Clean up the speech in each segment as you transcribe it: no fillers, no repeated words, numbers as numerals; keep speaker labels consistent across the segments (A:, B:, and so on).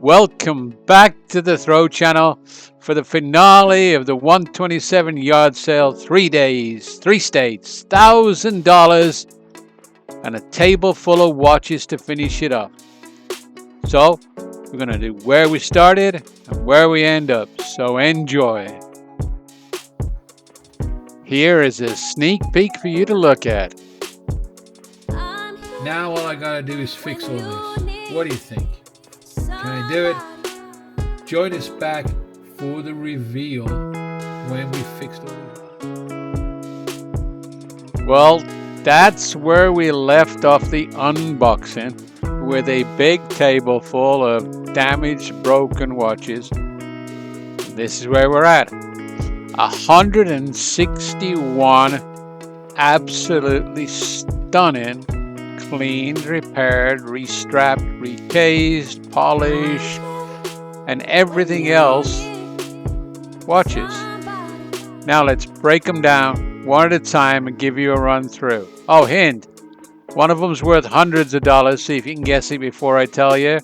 A: Welcome back to the Throw channel for the finale of the 127 yard sale. 3 days, 3 states, $1,000, and a table full of watches to finish it up. So we're going to do where we started and where we end up. So enjoy. Here is a sneak peek for you to look at.
B: Now all I gotta do is fix all this. What do you think? Can I do it? Join us back for the reveal when we fixed all this.
A: Well, that's where we left off the unboxing, with a big table full of damaged, broken watches. This is where we're at. 161 absolutely stunning, cleaned, repaired, restrapped, recased, polished, and everything else watches. Now let's break them down one at a time and give you a run through. Oh, hint, one of them's worth hundreds of dollars. See if you can guess it before I tell you.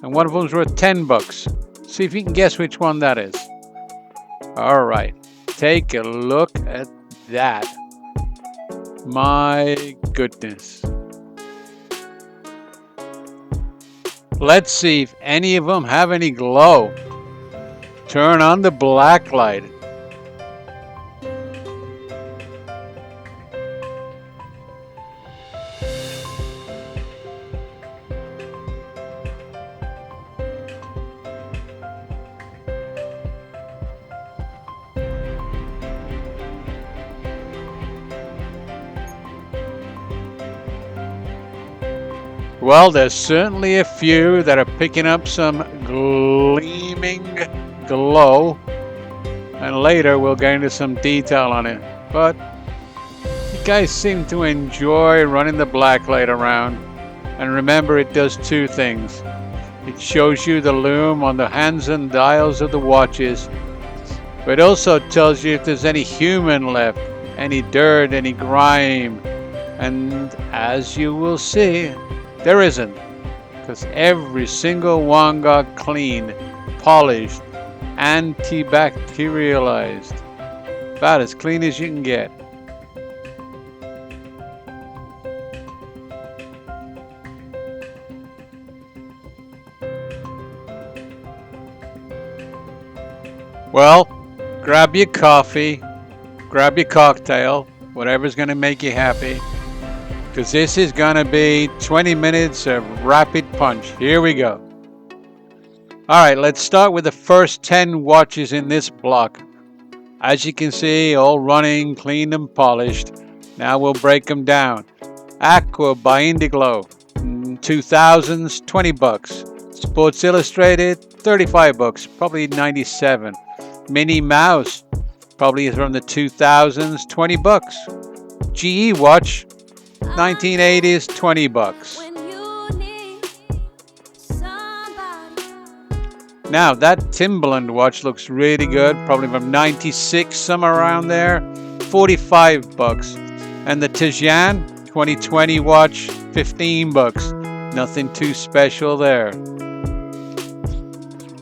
A: And one of them's worth $10. See if you can guess which one that is. All right, take a look at that. My goodness. Let's see if any of them have any glow. Turn on the Blacklight. Well, there's certainly a few that are picking up some gleaming glow, and later we'll get into some detail on it. But you guys seem to enjoy running the Blacklight around, and remember, it does two things. It shows you the lume on the hands and dials of the watches, but it also tells you if there's any human left, any dirt, any grime, and as you will see, there isn't, because every single one got cleaned, polished, antibacterialized. About as clean as you can get. Well, grab your coffee, grab your cocktail, whatever's going to make you happy, because this is going to be 20 minutes of rapid punch. Here we go. All right, let's start with the first 10 watches in this block. As you can see, all running, clean and polished. Now we'll break them down. Aqua by Indiglo, 2000s, $20. Sports Illustrated, $35, probably 97. Minnie Mouse, probably from the 2000s, $20. GE watch, 1980s, $20. Now that Timberland watch looks really good, probably from 96, somewhere around there, $45. And the Tijan 2020 watch, $15. Nothing too special there.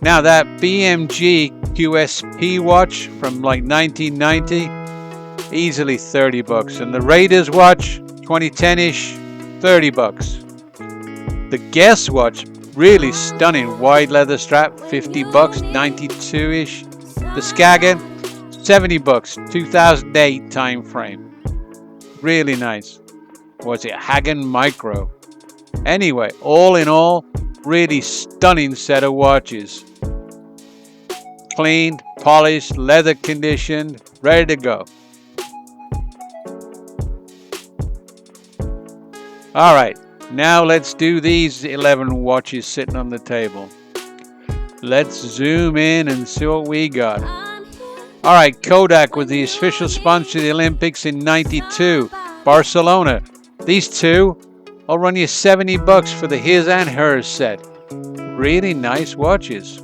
A: Now that BMG QSP watch from like 1990, easily $30. And the Raiders watch, 2010-ish, $30. The Guess watch, really stunning wide leather strap, $50, 92-ish. The Skaggen, $70, 2008 time frame. Really nice. Was it Hagen Micro? Anyway, all in all, really stunning set of watches. Cleaned, polished, leather conditioned, ready to go. All right, now let's do these 11 watches sitting on the table. Let's zoom in and see what we got. All right, Kodak was the official sponsor of the Olympics in '92, Barcelona. These two, I'll run you $70 for the his and hers set. Really nice watches.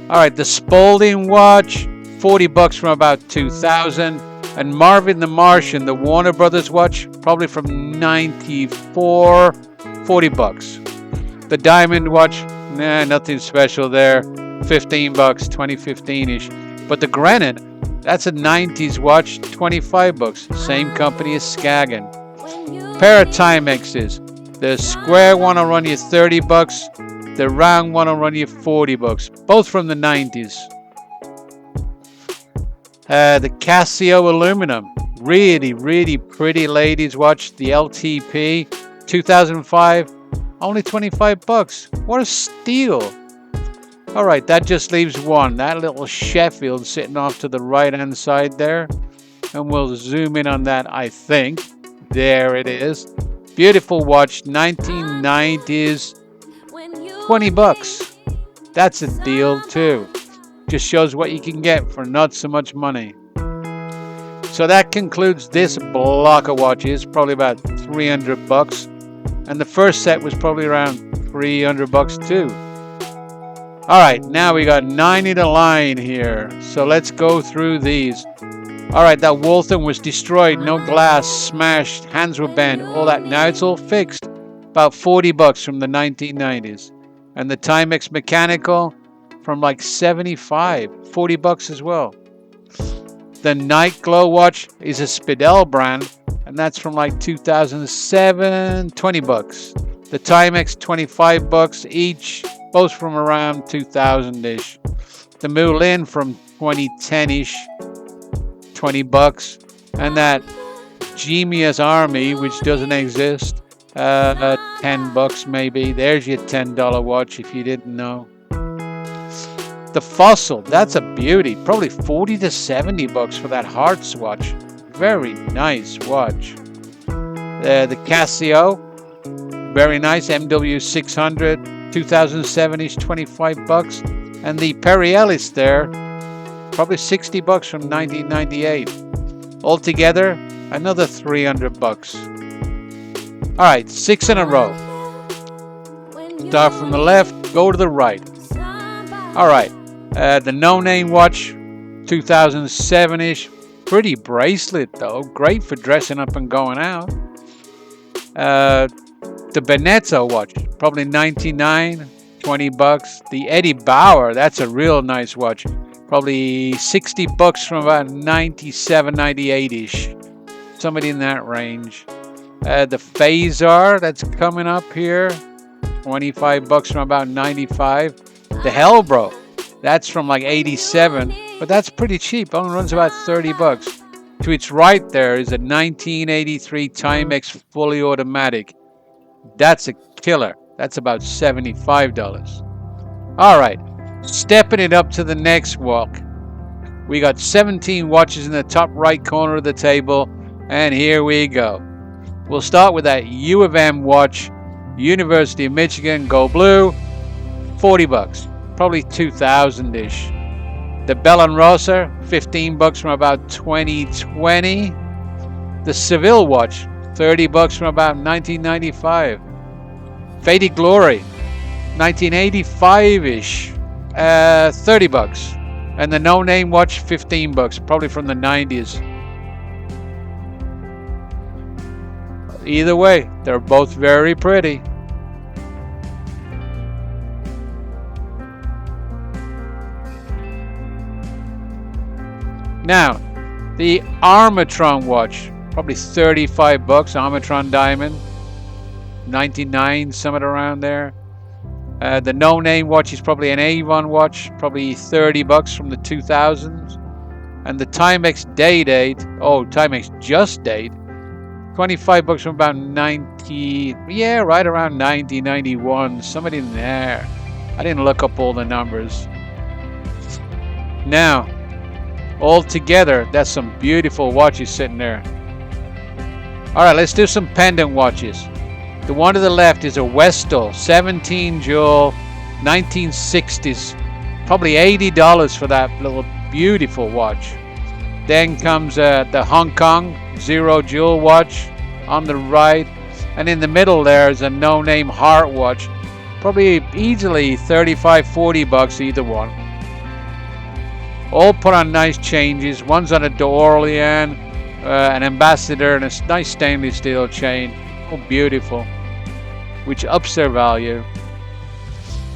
A: All right, the Spalding watch, $40 from about 2000. And Marvin the Martian, the Warner Brothers watch, probably from '94, $40. The Diamond watch, Nah, nothing special there. 15 bucks, 2015-ish. But the Grennan, that's a 90s watch, 25 bucks. Same company as Skagen. Pair of Timexes. The square one will run you 30 bucks. The round one will run you 40 bucks. Both from the 90s. The Casio aluminum. Really, really pretty ladies watch. The LTP 2005. Only 25 bucks. What a steal. All right, that just leaves one. That little Sheffield sitting off to the right-hand side there. And we'll zoom in on that, I think. There it is. Beautiful watch, 1990s. 20 bucks. That's a deal too. Just shows what you can get for not so much money. So that concludes this block of watches. Probably about 300 bucks. And the first set was probably around 300 bucks too. All right, now we got 90 to line here. So let's go through these. All right, that Waltham was destroyed. No glass, smashed, hands were bent, all that. Now it's all fixed. About 40 bucks from the 1990s. And the Timex mechanical from like 75, 40 bucks as well. The Night Glow watch is a Spidell brand, and that's from like 2007, 20 bucks. The Timex, 25 bucks each, both from around 2000-ish. The Moulin from 2010-ish, 20 bucks. And that Genius Army, which doesn't exist, 10 bucks maybe. There's your $10 watch if you didn't know. The Fossil, that's a beauty. Probably 40 to 70 bucks for that Hearts watch. Very nice watch. The Casio, very nice. MW600, 2007-ish, 25 bucks. And the Periellis there, probably 60 bucks from 1998. Altogether, another 300 bucks. All right, 6 in a row. Start from the left, go to the right. All right. The No Name watch, 2007-ish. Pretty bracelet, though. Great for dressing up and going out. The Benetto watch, probably 99, 20 bucks. The Eddie Bauer, that's a real nice watch. Probably 60 bucks from about 97, 98-ish. Somebody in that range. The Phasar, that's coming up here. 25 bucks from about 95. The Hellbro, that's from like 87, but that's pretty cheap. Only runs about 30 bucks. To its right there is a 1983 Timex fully automatic. That's a killer. That's about $75. All right, stepping it up to the next walk. We got 17 watches in the top right corner of the table, and here we go. We'll start with that U of M watch, University of Michigan, gold blue, 40 bucks. Probably 2000-ish. The Bell & Rosa, 15 bucks from about 2020. The Seville watch, 30 bucks from about 1995. Faded Glory, 1985-ish, 30 bucks. And the No Name watch, 15 bucks, probably from the 90s. Either way, they're both very pretty. Now, the Armitron watch, probably 35 bucks, Armitron Diamond, 99, somewhere around there. The No Name watch is probably an Avon watch, probably 30 bucks from the 2000s. And the Timex Timex Just Date, 25 bucks from about 90, yeah, right around 90, 91, somebody in there. I didn't look up all the numbers. Now, all together, that's some beautiful watches sitting there. All right, let's do some pendant watches. The one to the left is a Westall 17 jewel 1960s. Probably $80 for that little beautiful watch. Then comes the Hong Kong 0 jewel watch on the right. And in the middle there is a No Name Heart watch. Probably easily 35, 40 bucks either one. All put on nice changes. One's on a D'Orleans, an Ambassador, and a nice stainless steel chain. Oh, beautiful. Which ups their value.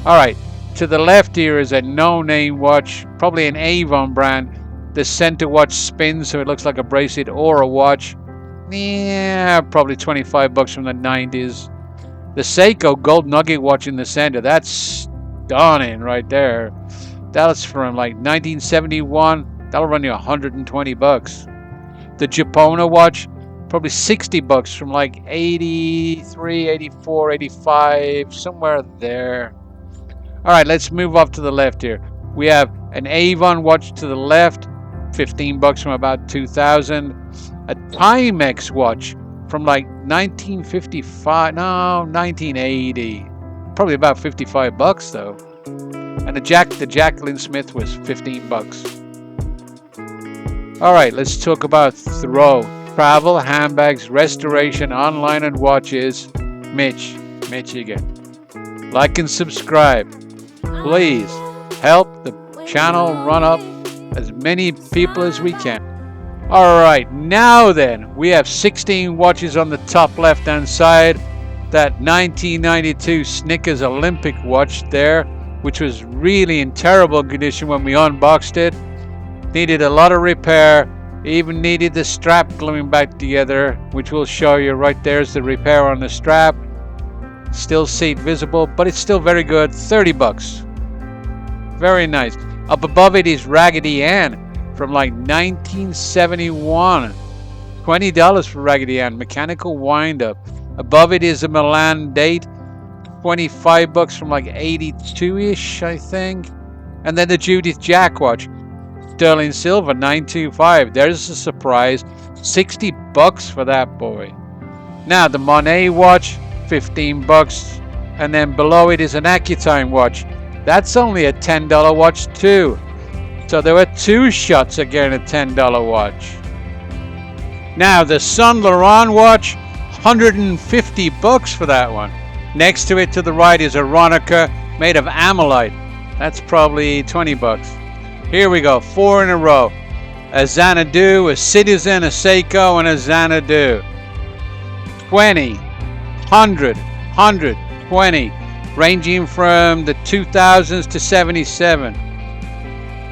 A: Alright, to the left here is a no-name watch, probably an Avon brand. The center watch spins so it looks like a bracelet or a watch. Yeah, probably 25 bucks from the 90s. The Seiko gold nugget watch in the center, that's stunning right there. That's from like 1971. That'll run you 120 bucks. The Japono watch, probably 60 bucks from like 83, 84, 85, somewhere there. All right, let's move up to the left here. We have an Avon watch to the left, 15 bucks from about 2000. A Timex watch from like 1955, no, 1980. Probably about 55 bucks though. And the Jacqueline Smith was 15 bucks. All right, let's talk about Throw. Travel, handbags, restoration, online and watches. Mitch again. Like and subscribe. Please help the channel run up as many people as we can. Alright, now then, we have 16 watches on the top left hand side. That 1992 Snickers Olympic watch there, which was really in terrible condition when we unboxed it. Needed a lot of repair, even needed the strap gluing back together, which we'll show you. Right there's the repair on the strap. Still seat visible, but it's still very good. 30 bucks. Very nice. Up above it is Raggedy Ann from like 1971. $20 for Raggedy Ann. Mechanical wind-up. Above it is a Milan date. 25 bucks from like 82-ish, I think. And then the Judith Jack watch. Sterling silver, 925. There's a surprise. 60 bucks for that boy. Now the Monet watch, 15 bucks. And then below it is an Accutime watch. That's only a $10 watch too. So there were two shots at getting a $10 watch. Now the Saint Laurent watch, 150 bucks for that one. Next to it to the right is a Ronica made of amylite. That's probably 20 bucks. Here we go, 4 in a row. A Xanadu, a Citizen, a Seiko, and a Xanadu. 20, 100, 100, 20. Ranging from the 2000s to 77.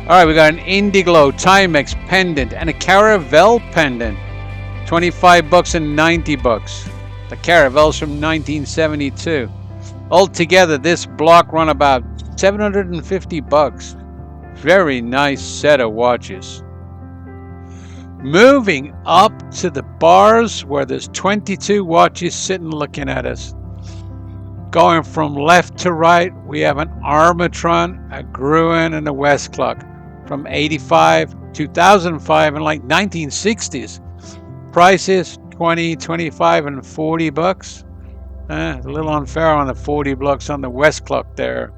A: Alright, we got an Indiglo Timex pendant and a Caravelle pendant. 25 bucks and 90 bucks. The Caravelle's from 1972. Altogether, this block run about 750 bucks. Very nice set of watches. Moving up to the bars where there's 22 watches sitting looking at us. Going from left to right, we have an Armitron, a Gruen, and a Westclock from 85, 2005, and like 1960s. Prices 20, 25, and 40 bucks. A little unfair on the 40 bucks on the Westclock there.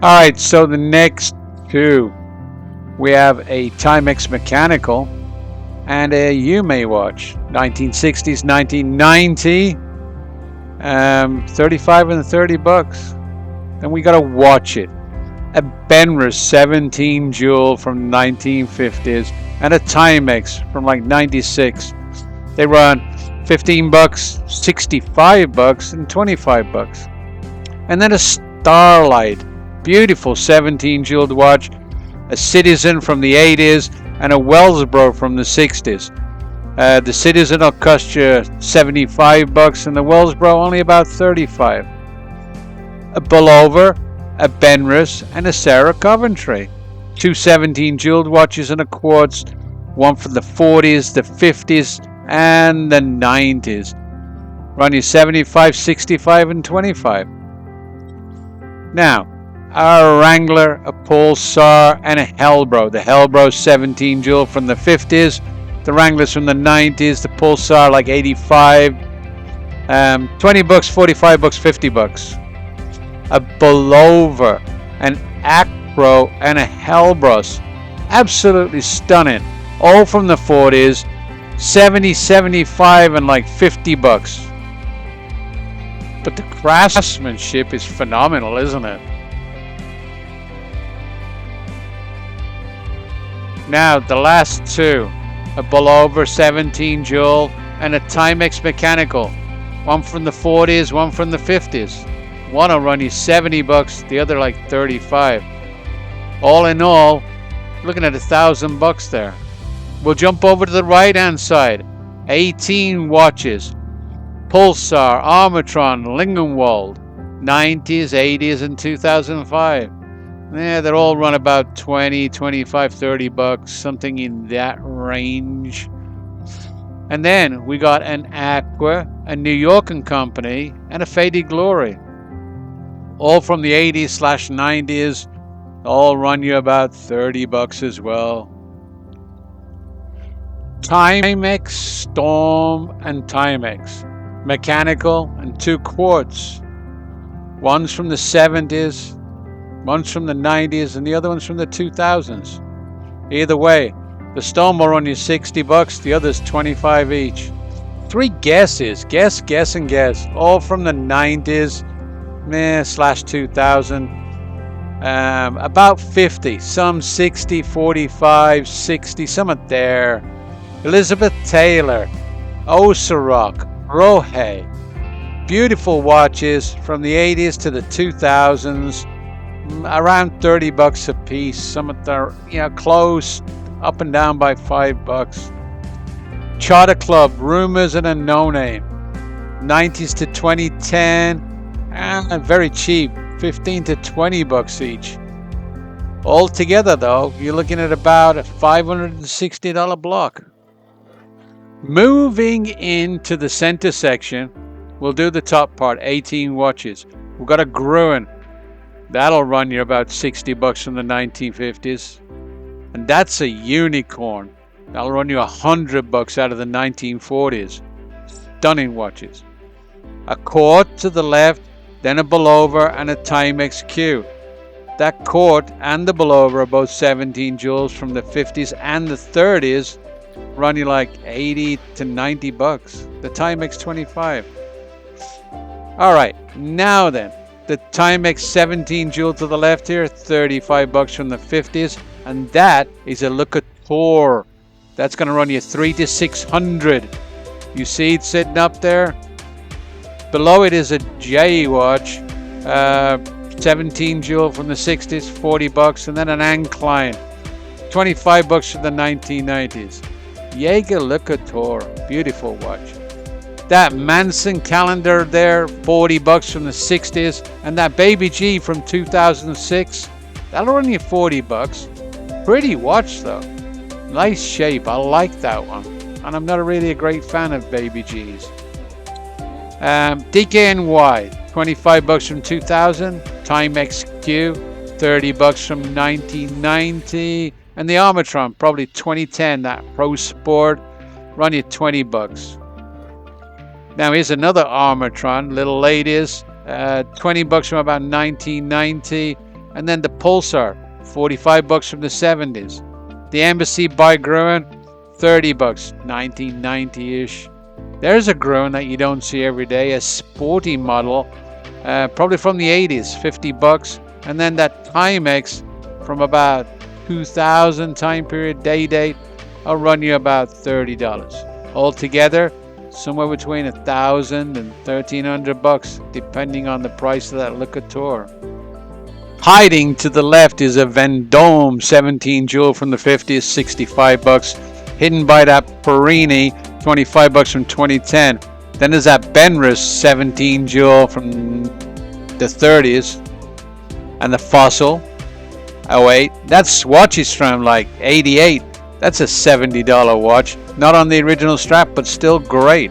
A: Alright, so the next two. We have a Timex mechanical and a Lume watch, 1960s, 1990, 35 and 30 bucks. Then we gotta watch it. A Benrus 17 jewel from 1950s and a Timex from like 96. They run 15 bucks, 65 bucks, and 25 bucks. And then a Starlight, beautiful 17 jeweled watch. A Citizen from the 80s and a Wellsboro from the 60s. The Citizen will cost you 75 bucks and the Wellsboro only about 35. A Bullover, a Benrus, and a Sarah Coventry. Two 17 jeweled watches and a Quartz, one for the 40s, the 50s, and the 90s. Run you 75, 65, and 25. Now, a Wrangler, a Pulsar, and a Hellbro. The Hellbro 17 jewel from the 50s, the Wranglers from the 90s, the Pulsar like 85, 20 bucks, 45 bucks, 50 bucks. A Bullover, an Acro, and a Hellbros. Absolutely stunning. All from the 40s, 70, 75, and like 50 bucks. But the craftsmanship is phenomenal, isn't it? Now, the last two. a pullover 17 jewel, and a Timex mechanical. One from the 40s, one from the 50s. One will run you 70 bucks, the other like 35. All in all, looking at $1,000 there. We'll jump over to the right hand side. 18 watches. Pulsar, Armitron, Lingenwald. 90s, 80s, and 2005. Yeah, they all run about 20, 25, 30 bucks, something in that range. And then we got an Aqua, a New York and Company, and a Faded Glory. All from the 80s/90s. All run you about 30 bucks as well. Timex Storm and Timex. Mechanical and 2 quartz. One's from the 70s, one's from the 90s, and the other one's from the 2000s. Either way, the Storm will run you 60 bucks, the other's 25 each. 3 guesses, guess, and guess. All from the 90s, /2000. About 50, some 60, 45, 60, some are there. Elizabeth Taylor, Osirok, Rohe. Beautiful watches from the 80s to the 2000s, around 30 bucks a piece. Some of them, close, up and down by 5 bucks. Charter Club, Rumors and a No Name, 90s to 2010, and very cheap, 15 to 20 bucks each. Altogether, though, you're looking at about a $560 block. Moving into the center section, we'll do the top part, 18 watches. We've got a Gruen. That'll run you about 60 bucks from the 1950s. And that's a unicorn. That'll run you 100 bucks out of the 1940s. Stunning watches. A Court to the left, then a pullover and a Timex Q. That Court and the pullover are both 17 jewels from the 50s and the 30s. Run you like 80 to 90 bucks. The Timex 25. Alright, now then, the Timex 17 jewel to the left here, 35 bucks from the 50s, and that is a Couture. That's going to run you 300 to 600. You see it sitting up there? Below it is a J watch, 17 jewel from the 60s, 40 bucks, and then an Anklein, 25 bucks from the 1990s. Jaeger Couture, beautiful watch. That Manson calendar there, 40 bucks from the 60s, and that Baby G from 2006, that'll run you 40 bucks. Pretty watch though. Nice shape, I like that one. And I'm not really a great fan of Baby G's. DKNY, 25 bucks from 2000, Timex Q, 30 bucks from 1990, and the Armitron, probably 2010, that Pro Sport, run you 20 bucks. Now here's another Armitron, little ladies, 20 bucks from about 1990, and then the Pulsar, 45 bucks from the 70s. The Embassy by Gruen, 30 bucks, 1990-ish. There's a Gruen that you don't see every day, a sporty model, probably from the 80s, 50 bucks. And then that Timex from about 2000 time period, date, I'll run you about $30. Altogether, somewhere between $1,000 and $1,300, depending on the price of that Couture. Hiding to the left is a Vendome 17 jewel from the 50s, 65 bucks. Hidden by that Perini, 25 bucks from 2010. Then there's that Benris 17 jewel from the 30s. And the Fossil, 08. That Swatch is from like 88. That's a $70 watch. Not on the original strap, but still great.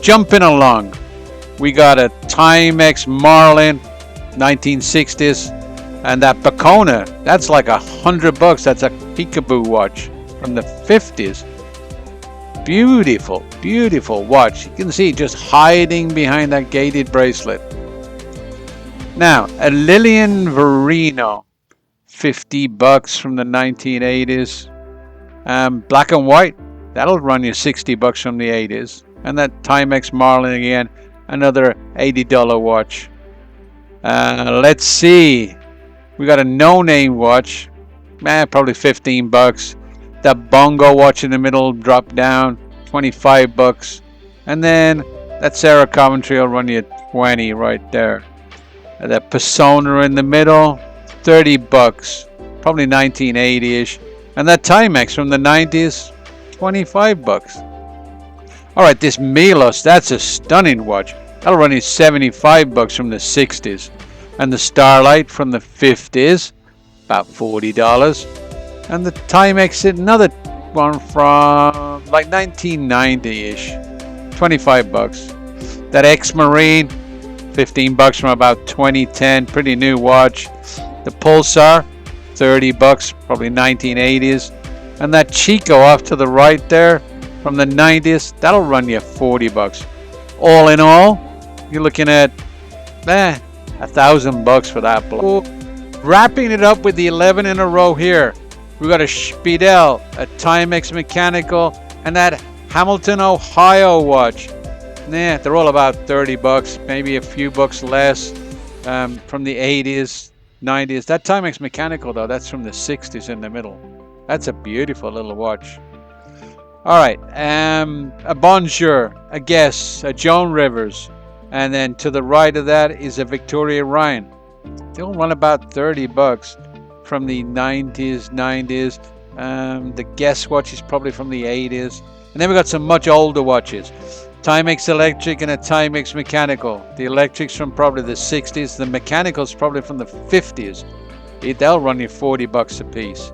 A: Jumping along, we got a Timex Marlin, 1960s, and that Bacona. That's like $100. That's a peekaboo watch from the 50s. Beautiful, beautiful watch. You can see just hiding behind that gated bracelet. Now, a Lillian Verino, 50 bucks from the 1980s. Black and white, that'll run you 60 bucks from the 80s. And that Timex Marlin again, another $80 watch. Let's see. We got a no-name watch, probably 15 bucks. That bongo watch in the middle drop down, 25 bucks. And then that Sarah commentary will run you 20 right there. And that Persona in the middle, 30 bucks, probably 1980-ish. And that Timex from the 90s, 25 bucks. All right, this Milos, that's a stunning watch. That'll run you 75 bucks from the 60s. And the Starlight from the 50s, about $40. And the Timex, another one from like 1990-ish, 25 bucks. That X-Marine, 15 bucks from about 2010, pretty new watch. The Pulsar, 30 bucks, probably 1980s. And that Chico off to the right there from the 90s, that'll run you 40 bucks. All in all, you're looking at $1,000 for that block. Wrapping it up with the 11 in a row here, we got a Speedel, a Timex Mechanical, and that Hamilton, Ohio watch. They're all about 30 bucks, maybe a few bucks less, from the 80s, 90s. That Timex Mechanical, though, that's from the 60s in the middle. That's a beautiful little watch. All right, a Bonjour, a Guess, a Joan Rivers, and then to the right of that is a Victoria Ryan. They'll run about 30 bucks from the 90s. The Guess watch is probably from the 80s. And then we got some much older watches. Timex Electric and a Timex Mechanical. The Electric's from probably the 60s. The Mechanical's probably from the 50s. They'll run you 40 bucks a piece.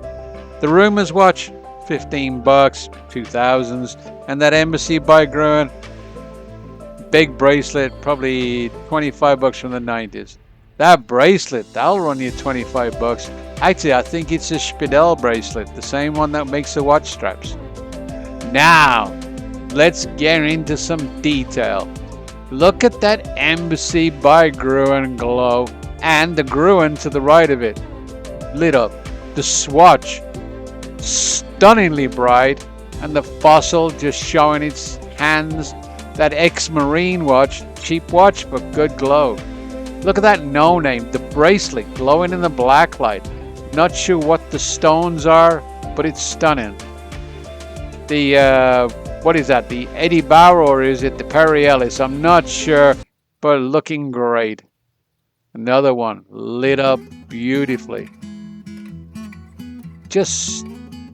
A: The Rumors watch, 15 bucks, 2000s. And that Embassy by Gruen, big bracelet, probably 25 bucks from the 90s. That bracelet, that'll run you 25 bucks. Actually, I think it's a Speidel bracelet, the same one that makes the watch straps. Now, let's get into some detail. Look at that Embassy by Gruen glow, and the Gruen to the right of it, lit up. The swatch, stunningly bright, and the fossil just showing its hands. That X-Marine watch, cheap watch, but good glow. Look at that No Name, the bracelet glowing in the blacklight. Not sure what the stones are, but it's stunning. The, what is that? The Eddie Bauer, or is it the Perry Ellis? I'm not sure, but looking great. Another one lit up beautifully. Just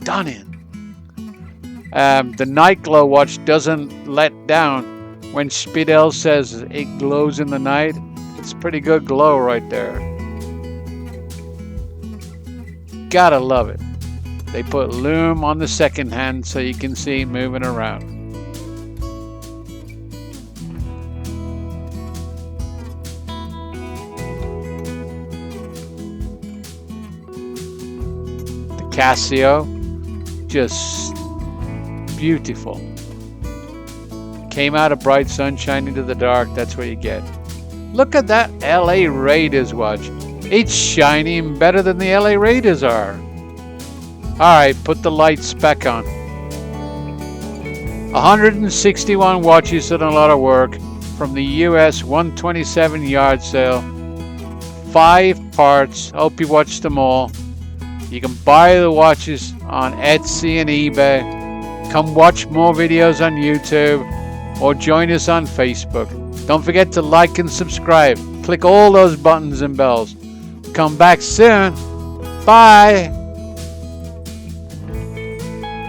A: stunning. The Night Glow watch doesn't let down. When Speidel says it glows in the night, it's pretty good glow right there. Gotta love it. They put Lume on the second hand so you can see it moving around. The Casio, just beautiful. Came out of bright sunshine into the dark, that's what you get. Look at that LA Raiders watch. It's shining better than the LA Raiders are. Alright, put the lights back on. 161 watches and a lot of work from the US 127 yard sale. 5 parts. Hope you watched them all. You can buy the watches on Etsy and eBay. Come watch more videos on YouTube or join us on Facebook. Don't forget to like and subscribe. Click all those buttons and bells. Come back soon. Bye.